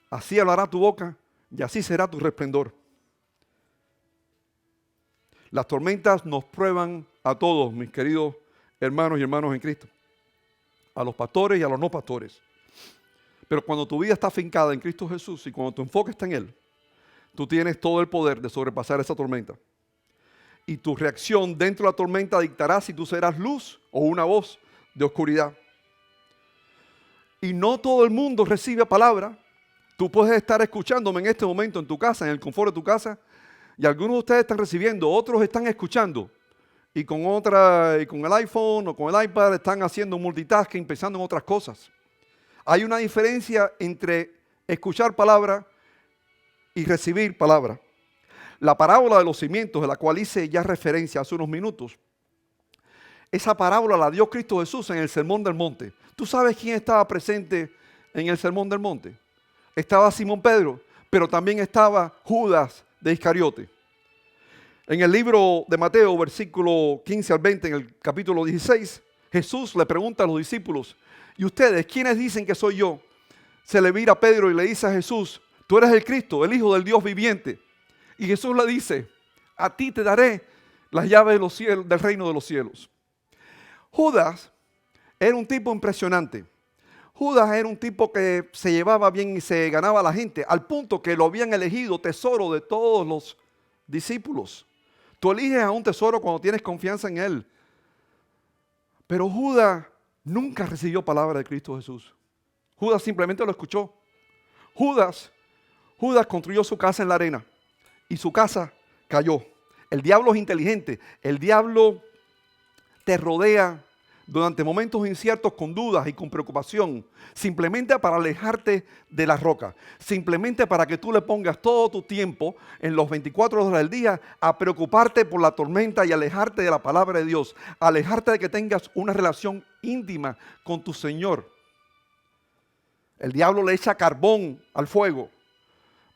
así hablará tu boca y así será tu resplendor. Las tormentas nos prueban a todos, mis queridos hermanos y hermanas en Cristo. A los pastores y a los no pastores. Pero cuando tu vida está afincada en Cristo Jesús y cuando tu enfoque está en Él, tú tienes todo el poder de sobrepasar esa tormenta. Y tu reacción dentro de la tormenta dictará si tú serás luz o una voz de oscuridad. Y no todo el mundo recibe palabra. Tú puedes estar escuchándome en este momento en tu casa, en el confort de tu casa, y algunos de ustedes están recibiendo, otros están escuchando. Y con el iPhone o con el iPad están haciendo multitasking, pensando en otras cosas. Hay una diferencia entre escuchar palabra y recibir palabra. La parábola de los cimientos, de la cual hice ya referencia hace unos minutos, esa parábola la dio Cristo Jesús en el Sermón del Monte. ¿Tú sabes quién estaba presente en el Sermón del Monte? Estaba Simón Pedro, pero también estaba Judas de Iscariote. En el libro de Mateo, versículo 15 al 20, en el capítulo 16, Jesús le pregunta a los discípulos, ¿y ustedes quiénes dicen que soy yo? Se le vira a Pedro y le dice a Jesús, tú eres el Cristo, el Hijo del Dios viviente. Y Jesús le dice, a ti te daré las llaves de los cielos, del reino de los cielos. Judas era un tipo impresionante. Judas era un tipo que se llevaba bien y se ganaba a la gente, al punto que lo habían elegido tesoro de todos los discípulos. Tú eliges a un tesoro cuando tienes confianza en él. Pero Judas nunca recibió palabra de Cristo Jesús. Judas simplemente lo escuchó. Judas construyó su casa en la arena y su casa cayó. El diablo es inteligente. El diablo te rodea durante momentos inciertos con dudas y con preocupación, simplemente para alejarte de la roca, simplemente para que tú le pongas todo tu tiempo en los 24 horas del día a preocuparte por la tormenta y alejarte de la palabra de Dios, alejarte de que tengas una relación íntima con tu Señor. El diablo le echa carbón al fuego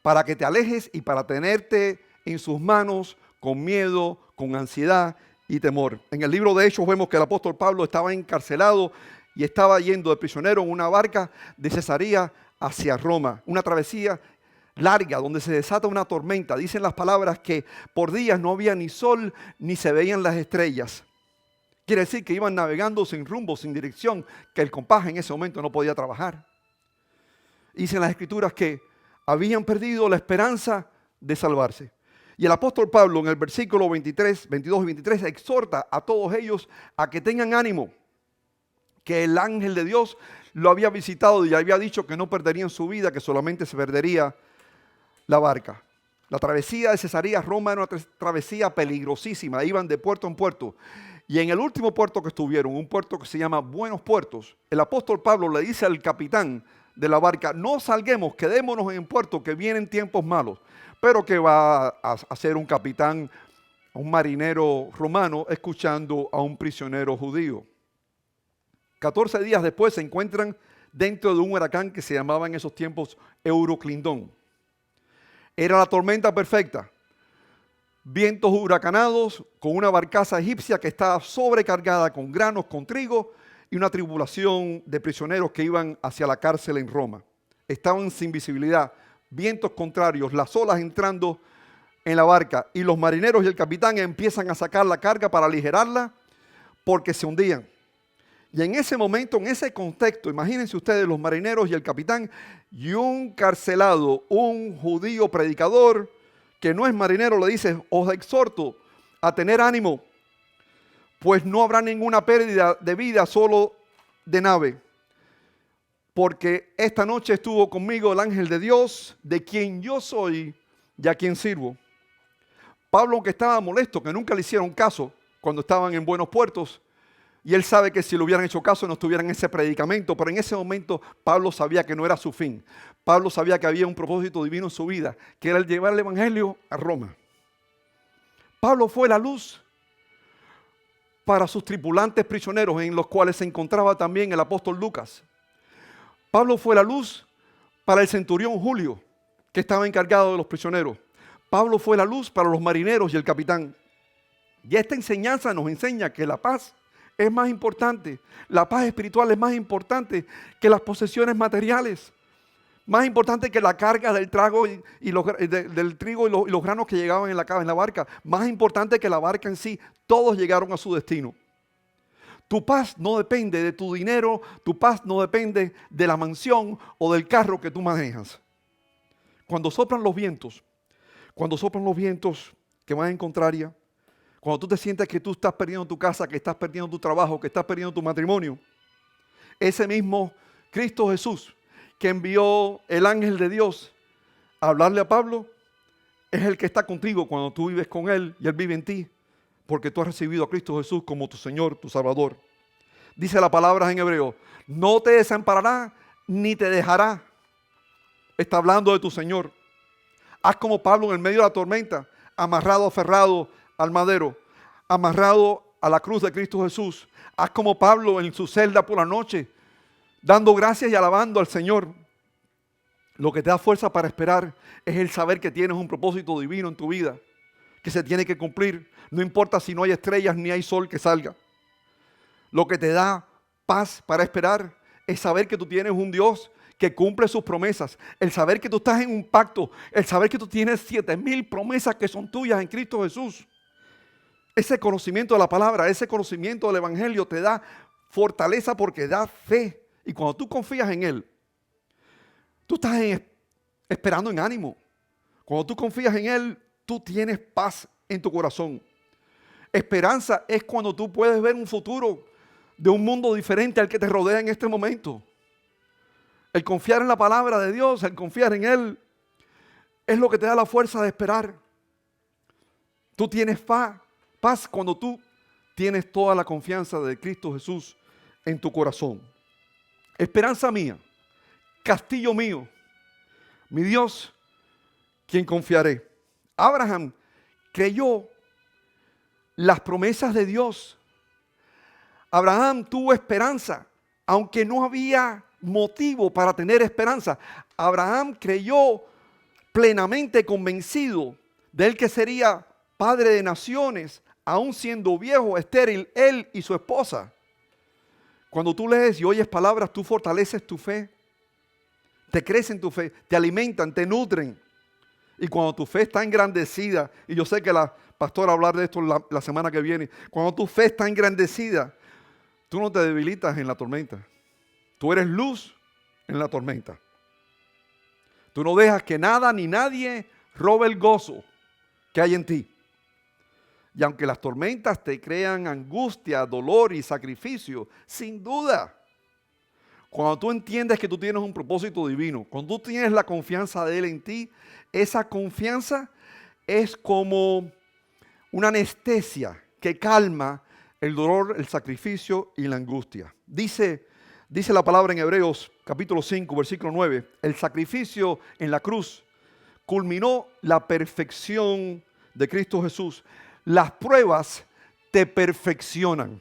para que te alejes y para tenerte en sus manos con miedo, con ansiedad y temor. En el libro de Hechos vemos que el apóstol Pablo estaba encarcelado y estaba yendo de prisionero en una barca de Cesarea hacia Roma. Una travesía larga donde se desata una tormenta. Dicen las palabras que por días no había ni sol ni se veían las estrellas. Quiere decir que iban navegando sin rumbo, sin dirección, que el compás en ese momento no podía trabajar. Dicen las escrituras que habían perdido la esperanza de salvarse. Y el apóstol Pablo en el versículo 22 y 23 exhorta a todos ellos a que tengan ánimo, que el ángel de Dios lo había visitado y había dicho que no perderían su vida, que solamente se perdería la barca. La travesía de Cesarea a Roma era una travesía peligrosísima, iban de puerto en puerto. Y en el último puerto que estuvieron, un puerto que se llama Buenos Puertos, el apóstol Pablo le dice al capitán de la barca, no salguemos, quedémonos en el puerto que vienen tiempos malos. Pero que va a ser un capitán, un marinero romano, escuchando a un prisionero judío. 14 días después se encuentran dentro de un huracán que se llamaba en esos tiempos Euroclindón. Era la tormenta perfecta. Vientos huracanados con una barcaza egipcia que estaba sobrecargada con granos, con trigo y una tribulación de prisioneros que iban hacia la cárcel en Roma. Estaban sin visibilidad. Vientos contrarios, las olas entrando en la barca y los marineros y el capitán empiezan a sacar la carga para aligerarla porque se hundían. Y en ese momento, en ese contexto, imagínense ustedes los marineros y el capitán y un carcelado, un judío predicador que no es marinero, le dice, os exhorto a tener ánimo, pues no habrá ninguna pérdida de vida, solo de nave. Porque esta noche estuvo conmigo el ángel de Dios, de quien yo soy y a quien sirvo. Pablo, aunque estaba molesto, que nunca le hicieron caso cuando estaban en Buenos Puertos, y él sabe que si le hubieran hecho caso no estuvieran en ese predicamento, pero en ese momento Pablo sabía que no era su fin. Pablo sabía que había un propósito divino en su vida, que era el llevar el evangelio a Roma. Pablo fue la luz para sus tripulantes prisioneros, en los cuales se encontraba también el apóstol Lucas. Pablo fue la luz para el centurión Julio, que estaba encargado de los prisioneros. Pablo fue la luz para los marineros y el capitán. Y esta enseñanza nos enseña que la paz es más importante, la paz espiritual es más importante que las posesiones materiales. Más importante que la carga del trago del trigo y los granos que llegaban en la barca. Más importante que la barca en sí. Todos llegaron a su destino. Tu paz no depende de tu dinero. Tu paz no depende de la mansión o del carro que tú manejas. Cuando soplan los vientos que van en contraria, cuando tú te sientes que tú estás perdiendo tu casa, que estás perdiendo tu trabajo, que estás perdiendo tu matrimonio, ese mismo Cristo Jesús que envió el ángel de Dios a hablarle a Pablo, es el que está contigo cuando tú vives con Él y Él vive en ti, porque tú has recibido a Cristo Jesús como tu Señor, tu Salvador. Dice la palabra en hebreo, no te desamparará ni te dejará. Está hablando de tu Señor. Haz como Pablo en el medio de la tormenta, amarrado, aferrado al madero, amarrado a la cruz de Cristo Jesús. Haz como Pablo en su celda por la noche, dando gracias y alabando al Señor. Lo que te da fuerza para esperar es el saber que tienes un propósito divino en tu vida, que se tiene que cumplir. No importa si no hay estrellas ni hay sol que salga. Lo que te da paz para esperar es saber que tú tienes un Dios que cumple sus promesas. El saber que tú estás en un pacto. El saber que tú tienes 7,000 promesas que son tuyas en Cristo Jesús. Ese conocimiento de la palabra, ese conocimiento del Evangelio te da fortaleza porque da fe. Y cuando tú confías en Él, tú estás esperando en ánimo. Cuando tú confías en Él, tú tienes paz en tu corazón. Esperanza es cuando tú puedes ver un futuro de un mundo diferente al que te rodea en este momento. El confiar en la palabra de Dios, el confiar en Él, es lo que te da la fuerza de esperar. Tú tienes paz cuando tú tienes toda la confianza de Cristo Jesús en tu corazón. Esperanza mía, castillo mío, mi Dios, quien confiaré. Abraham creyó las promesas de Dios. Abraham tuvo esperanza, aunque no había motivo para tener esperanza. Abraham creyó plenamente convencido de él que sería padre de naciones, aún siendo viejo, estéril, él y su esposa. Cuando tú lees y oyes palabras, tú fortaleces tu fe, te crecen tu fe, te alimentan, te nutren. Y cuando tu fe está engrandecida, y yo sé que la pastora va a hablar de esto la semana que viene, cuando tu fe está engrandecida, tú no te debilitas en la tormenta. Tú eres luz en la tormenta. Tú no dejas que nada ni nadie robe el gozo que hay en ti. Y aunque las tormentas te crean angustia, dolor y sacrificio, sin duda, cuando tú entiendes que tú tienes un propósito divino, cuando tú tienes la confianza de Él en ti, esa confianza es como una anestesia que calma el dolor, el sacrificio y la angustia. Dice la palabra en Hebreos capítulo 5, versículo 9, el sacrificio en la cruz culminó la perfección de Cristo Jesús. Las pruebas te perfeccionan.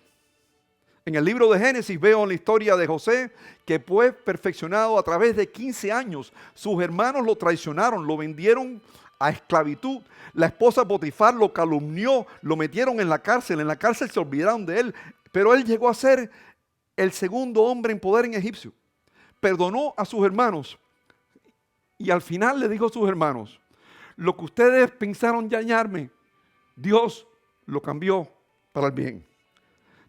En el libro de Génesis veo la historia de José, que fue perfeccionado a través de 15 años. Sus hermanos lo traicionaron, lo vendieron a esclavitud. La esposa Potifar lo calumnió, lo metieron en la cárcel se olvidaron de él. Pero él llegó a ser el segundo hombre en poder en Egipcio. Perdonó a sus hermanos y al final le dijo a sus hermanos, lo que ustedes pensaron dañarme, Dios lo cambió para el bien.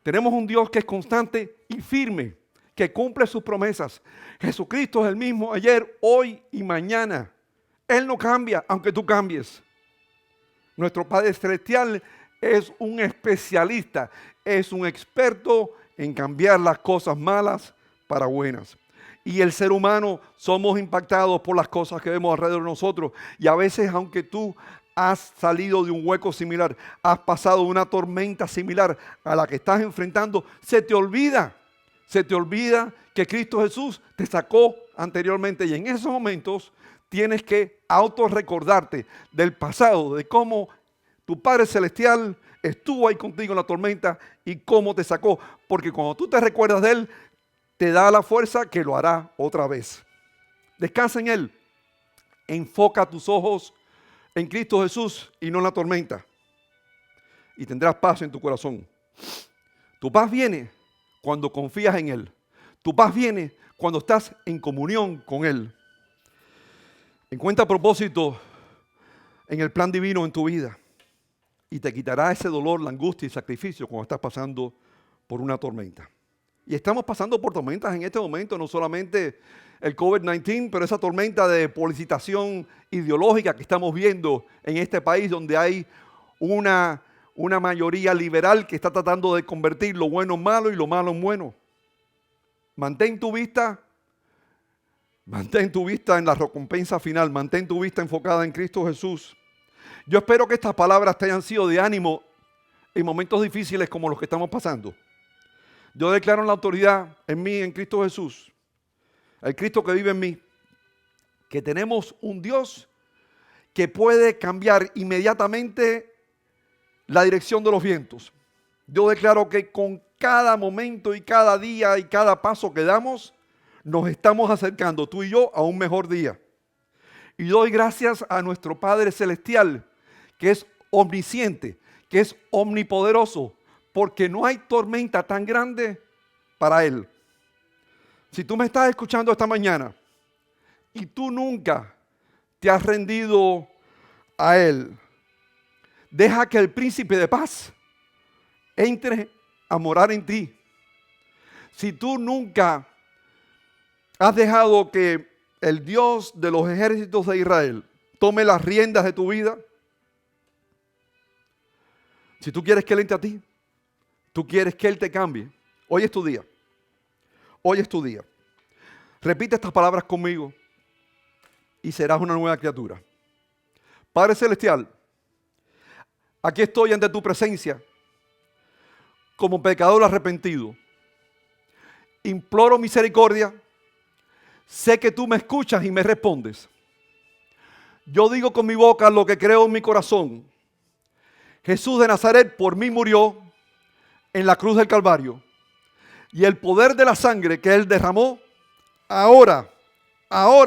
Tenemos un Dios que es constante y firme, que cumple sus promesas. Jesucristo es el mismo ayer, hoy y mañana. Él no cambia, aunque tú cambies. Nuestro Padre Celestial es un especialista, es un experto en cambiar las cosas malas para buenas. Y el ser humano somos impactados por las cosas que vemos alrededor de nosotros. Y a veces, aunque tú has salido de un hueco similar, has pasado una tormenta similar a la que estás enfrentando, se te olvida que Cristo Jesús te sacó anteriormente. Y en esos momentos tienes que autorrecordarte del pasado, de cómo tu Padre Celestial estuvo ahí contigo en la tormenta y cómo te sacó. Porque cuando tú te recuerdas de Él, te da la fuerza que lo hará otra vez. Descansa en Él. Enfoca tus ojos en Cristo Jesús y no en la tormenta. Y tendrás paz en tu corazón. Tu paz viene cuando confías en Él. Tu paz viene cuando estás en comunión con Él. Encuentra propósito en el plan divino en tu vida y te quitará ese dolor, la angustia y sacrificio cuando estás pasando por una tormenta. Y estamos pasando por tormentas en este momento, no solamente el COVID-19, pero esa tormenta de politización ideológica que estamos viendo en este país, donde hay una mayoría liberal que está tratando de convertir lo bueno en malo y lo malo en bueno. Mantén tu vista en la recompensa final, mantén tu vista enfocada en Cristo Jesús. Yo espero que estas palabras te hayan sido de ánimo en momentos difíciles como los que estamos pasando. Yo declaro en la autoridad en mí, en Cristo Jesús, el Cristo que vive en mí, que tenemos un Dios que puede cambiar inmediatamente la dirección de los vientos. Yo declaro que con cada momento y cada día y cada paso que damos, nos estamos acercando tú y yo a un mejor día. Y doy gracias a nuestro Padre Celestial, que es omnisciente, que es omnipoderoso, porque no hay tormenta tan grande para Él. Si tú me estás escuchando esta mañana y tú nunca te has rendido a Él, deja que el príncipe de paz entre a morar en ti. Si tú nunca has dejado que el Dios de los ejércitos de Israel tome las riendas de tu vida, si tú quieres que Él entre a ti, tú quieres que Él te cambie, hoy es tu día. Hoy es tu día. Repite estas palabras conmigo y serás una nueva criatura. Padre Celestial, aquí estoy ante tu presencia como pecador arrepentido. Imploro misericordia. Sé que tú me escuchas y me respondes. Yo digo con mi boca lo que creo en mi corazón. Jesús de Nazaret por mí murió en la cruz del Calvario. Y el poder de la sangre que Él derramó, ahora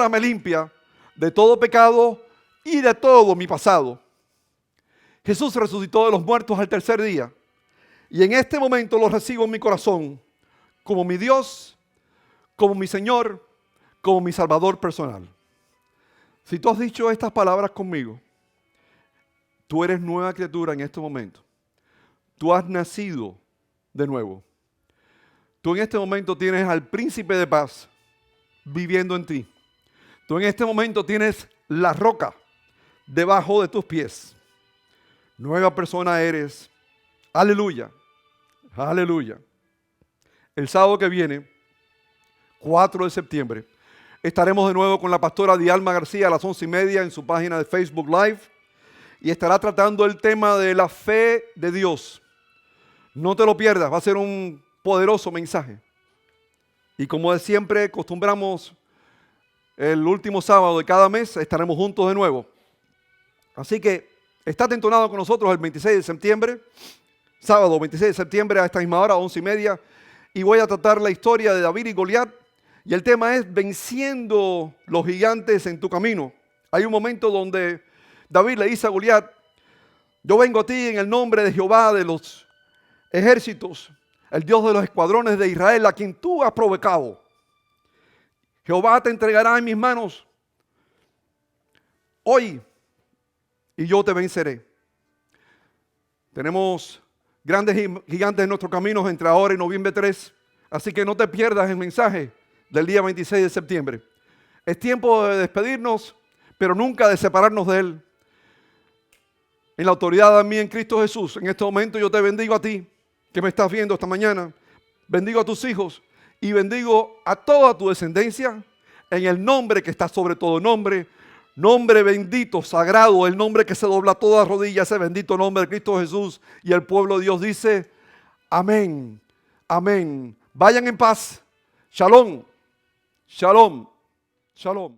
me limpia de todo pecado y de todo mi pasado. Jesús resucitó de los muertos al tercer día. Y en este momento lo recibo en mi corazón como mi Dios, como mi Señor, como mi Salvador personal. Si tú has dicho estas palabras conmigo, tú eres nueva criatura en este momento. Tú has nacido de nuevo. Tú en este momento tienes al príncipe de paz viviendo en ti. Tú en este momento tienes la roca debajo de tus pies. Nueva persona eres. Aleluya. Aleluya. El sábado que viene, 4 de septiembre, estaremos de nuevo con la pastora Dialma García a las 11:30 en su página de Facebook Live y estará tratando el tema de la fe de Dios. No te lo pierdas, va a ser un poderoso mensaje. Y como de siempre acostumbramos, el último sábado de cada mes estaremos juntos de nuevo. Así que estate entonado con nosotros el 26 de septiembre, sábado 26 de septiembre a esta misma hora, 11:30, y voy a tratar la historia de David y Goliat. Y el tema es venciendo los gigantes en tu camino. Hay un momento donde David le dice a Goliat: yo vengo a ti en el nombre de Jehová de los ejércitos, el Dios de los escuadrones de Israel, a quien tú has provocado. Jehová te entregará en mis manos hoy y yo te venceré. Tenemos grandes gigantes en nuestros caminos entre ahora y noviembre 3, así que no te pierdas el mensaje del día 26 de septiembre. Es tiempo de despedirnos, pero nunca de separarnos de Él. En la autoridad de mí en Cristo Jesús, en este momento yo te bendigo a ti, que me estás viendo esta mañana. Bendigo a tus hijos y bendigo a toda tu descendencia en el nombre que está sobre todo nombre. Nombre bendito, sagrado, el nombre que se dobla toda rodilla, ese bendito nombre de Cristo Jesús. Y el pueblo de Dios dice: amén, amén. Vayan en paz. Shalom, shalom, shalom.